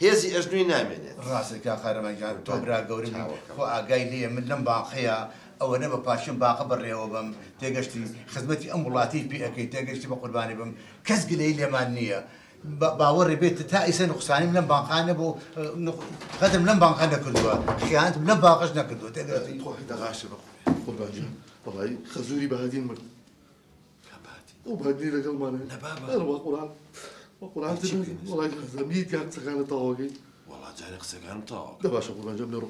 هێزی ئەژنووی نامێنێت
ڕاستی کا خەرمەنجان تۆ برا گەورم خۆ ئاگای لێ من لەم باقەیە ئەوە نە بە پاشم باقە بڕێەوە بم تێگەشتی خزمەتی ئەم وڵاتی پێ ئەەکەی تێگەشتی بە قوربانی بم کەس گلەی لێمان نییە باوەڕێ بێت تا ئیسە نقصانیم لەم باقانە بۆ قەدم لەم باقە نەکردووە خیانتم لەم باقەش نەکردووە تێگەشتی
دەغاشە بە
قوربانجان وەڵای خەزوری بەهادین مرد ئەو بەهادی لەگەڵمانە نەبابە قورآن وەقورآن وەڵای زەمبیت کاک قسەکانە تەواوەکەی
وەڵا جارێ قسەکانم تەواو
دەباشە قوربانجان لێ ڕۆ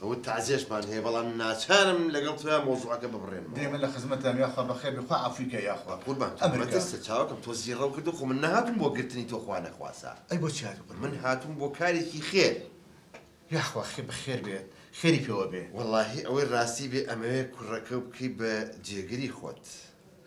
ئەوە تعزیێشمان هەیە بەڵام ناچارم لەگەڵ تویا مۆزوعەکە ببڕێنمەوە
دێمە لە خزمەتم یاخوا بەخێر بخوا ئەفریقا یاخوا
قوربان
ئەمریکا
مەترسە چاوەکەم تۆ زیڕە و کردو خۆ من نهاتم بۆ گرتنی تۆ خوا نەخواسا
ئەی بۆچی هاتوو
من هاتووم بۆ کارێکی خێر
یاخوا بەخێر بێت خێری پێوە بێ
وەڵاهی ئەوەی ڕاستی بێ ئەمەوێ کوڕەکە بکەی بە جێگری خۆت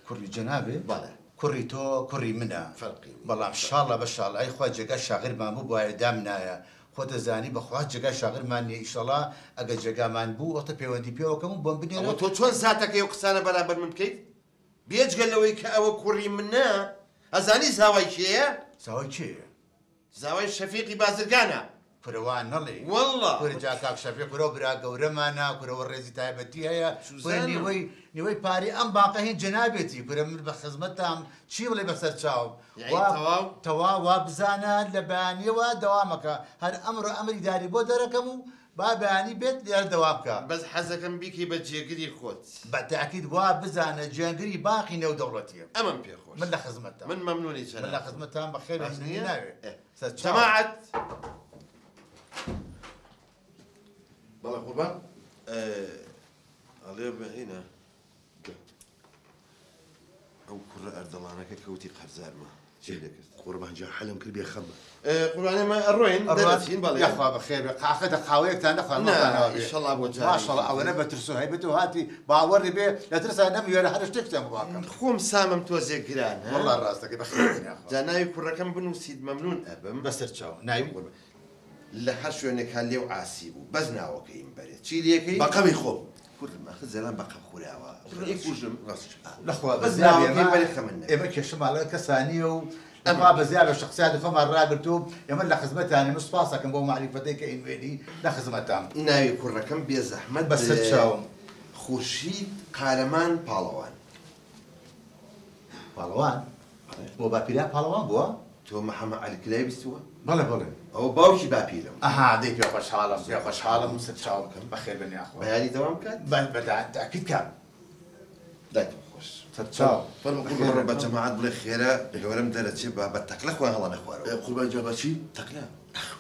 کوڕی جەنابێ
بەڵێ
کوڕی تۆ کوڕی منە
فەرقی
بەڵام شاڵە بە شاڵ ئەی خوا جێگا شاغرمان بوو بۆ دام نایە خۆتە زانی بەخوا جێگا شاغرمان نیە ئیشەڵا ئەگە جێگامان بوو ئەوتە پەیوەندی پێوەکەم و بۆم بنێرە
تۆ چۆن زاتەکەی و قسانە بەرامبەر من بکەیت بێجگەلەوەی کە ئەوە کوڕی منە ئەزانی زاوای کێیە
زاوای چێە
زاوای شەفیقی بازرگانە
کورەوان نەڵێ
والله
کوری جا کاک شەفیق کورە برا گەورەمانە کورەوە ڕێزی تایبەتی هەیە نیوەی پاری ئەم باقە هین جەنابێتی کورە من بە خزمەتام چی بڵێ بەسەر چاوم تەواو وا بزانە لە بەیانیەوە دەوامەکە هەر ئەمڕۆ ئەمری داری بۆ دەرەکەم و با بەیانی بێت لێرە دەوام بکە
بەس حەزەکەم بیکەی بە جێگری خۆت
بە تاکید وا بزانە جێگری باقی نێودەوڵەتیە
ئەمەم پێخۆش
من لە خزمەتام
من مەمنونی
من لە خزمەتام بەخێر ناوێت
جەماعەت
بەڵێ قوربان
ئەڵێ بەهینە ئەو کوڕە ئەردەڵانەکە کەوتی قەرزارمە چی دەکرد
قوربانجان حەلم کرد بێ خەمە
قوربانێمە ئەڕۆین دەرەچین بەڵێ
یاخوا بەخێر بێ قاقەتە قاوەیەکتان نەخوانەوە
ئینشەڵا بۆ جارێ
ماشەڵڵا ئەوەنە بە ترس و هەیبەت و هاتی باوەڕی بێ لە ترسا نەموێرە هەر شتێکتان بواکەم
خۆم سامم تۆزێ گران
وەڵا ڕاستەکەی بەخێر
جا ناوی کوڕەکەم بنووسیت مەمنون ئەبم
بەسەر چاو ناوی
لە هەر شوێنێکا لێو ئاسی بوو بەس ناوەکەیم بەرێت چی لێکەی
بەقەمی خۆم
کوردمەخە زەلان بەقەم خوراوە ڕێکوژم
لەخوا
بەس ناوەکەی بەرێ خەمن
ئێمە کێشەماڵە کەسانیە و ئەما بەزیاد لە شخصیاتی خۆمان ڕاگرتووم ئێمە لە خزمەتانی مسپاسەکەم بۆ معریفەتەی کە ئینوێنی لە خزمەتام
ناوی کوڕەکەم بێزەحمەت
بەسەر چاوم
خورشید قارەمان پاڵەوان
پاڵەوان بۆ باپیرا پاڵەوان بووە
تۆ محەممەد عەلیکلای بیستووە؟
بەڵێ بەڵێ
ئەو باوکی باپیرم.
ئەها دەی پێ خۆشحاڵم پێ خۆشحاڵم سەر چاوکەم بەخێر بن یاخۆ
بەیانی دەوام بکات؟
بەداکیت کار
دایتم خۆش.
سەر چاو
بڕۆ بە جەماعەت بڵێ خێرە گەورەم دەرەچێ بە تەقلە خۆیان هەڵە نەخوارەوە.
قوربان جا بەچی؟
تەقلە.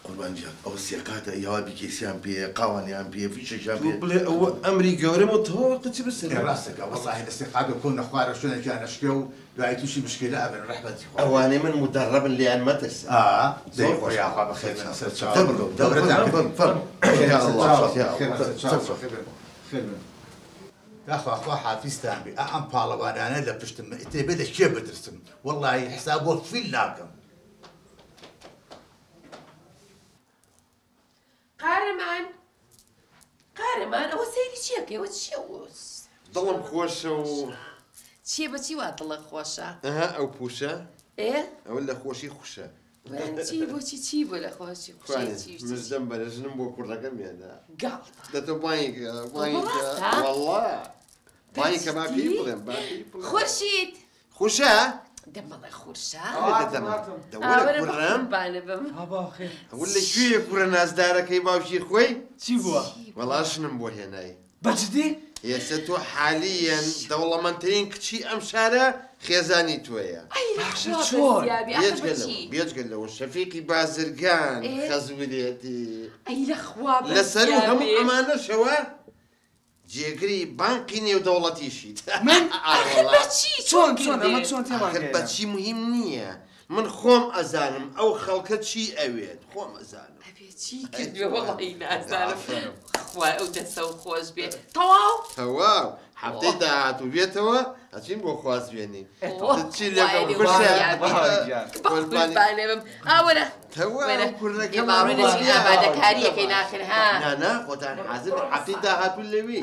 قوربان جا ئەو سێقاتە یاوا بیکەسیان پێ قاوانیان پێ فیشەشیان پێ
بڵێ ئەوە ئەمری گەورەم و تۆ قچی بەسەر.
ڕاستەکە وەڵاهی لە سێقات کۆن نەخوارە شوێنێکیان نەشکێ و دوای تووشی مشکلە ئەبن ڕەحمەتی خوا.
ئەوانەی من مدەڕەبن لێیان مەترسە.
دەی خۆ یاخوا بەخێر بن سەر چاو داخوا خوا حافیزتان بێ ئەم پاڵەوانانە لە پشتم ئێتێ بێ لە کێ بترسم وەڵاهی حساب بۆ فیل ناکەم.
قارەمان ئەوە سەیری چیەکەوە چیە
دڵم خۆشە و
چیە بەچی وا دڵە خۆشە؟
ئەو پوشە ئەوە لە خۆشی خوشە.
چی بۆچی چی بۆ لە خۆشی
مزدەم بەرەژنم بۆ کوڕەکەم یادا
گاڵ
دەتۆ وایکە وایکە باپی بڵێم
خورشید
خوشە؟
دەمەڵێ خورشە؟
کوڕم
بانە بم
ئەوە لەکوێیە کوڕە نازدارەکەی باوشیر خۆی؟
چی بووە؟
وەڵاشنم بۆ هێنایی
بەجدی؟
ئێستا تۆ حالیەن دەوڵەمەندترین کچی ئەم شارە خێزانی تۆیە. بێجگەل لەوە شەفیقی بازرگان خەزورێتی لەسەر و هەموو ئەمانەشەوە جێگری بانقی نێودەوڵەتیشیت.
من
بەچی مهم نییە. من خۆم ئەزانم ئەو خەڵکە چی ئەوێت خۆم ئەزانم.
چی کردوێ وەڵی نازانم خوا ئەو دەسە و خۆش بێت تەواو
تەواو هەفتەی داهاتوو بێتەوە ئەچین بۆ خوازبێنی چی لەگەڵ
بم ئاوەرە
تەواو
ئامادەکاریەکەی ناکرد ها
نانا خۆتان حازر هەفتەی داهاتوو لەوی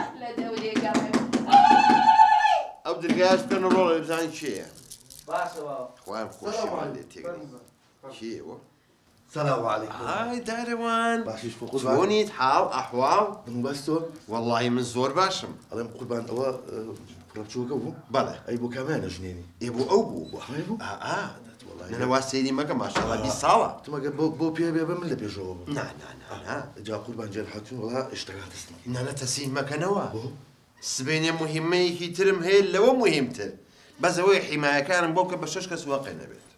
ئەو دەرگایش بکەن ڕۆڵە بزانین چییە خۆیان خۆشیمان لێ تێگەی چیەوە؟
سلام علیکم.
ئای دارەوان
باشیش
چۆنیت حاڵ ئەحواڵ؟
بەس تۆ؟
وەڵڵاهی من زۆر باشم.
ئەڵێم قوربان ئەوە ڕەبچووکە بوو؟
بەڵێ.
ئەی بۆ کامیانە ژنێنی؟
ئێ بۆ ئەو بوو.
بۆ هەمێ بوو؟
نەنەوا سەیری مەکە ماشەڵڵا 20 ساڵە.
تو مەگە بۆ پێ بێ بە من لە پێشەوە بوو.
نا
جا قوربان جێر هاتوون وڵا ئشتەکان دەستم.
نانە تەسیح مەکەنەوە. سبەینێ مهمەیەکی ترم هەیە لەوە مهمتر. بەس ئەوەی حیمایەکانم بۆ کە بە 6 کەس واقع نەبێت.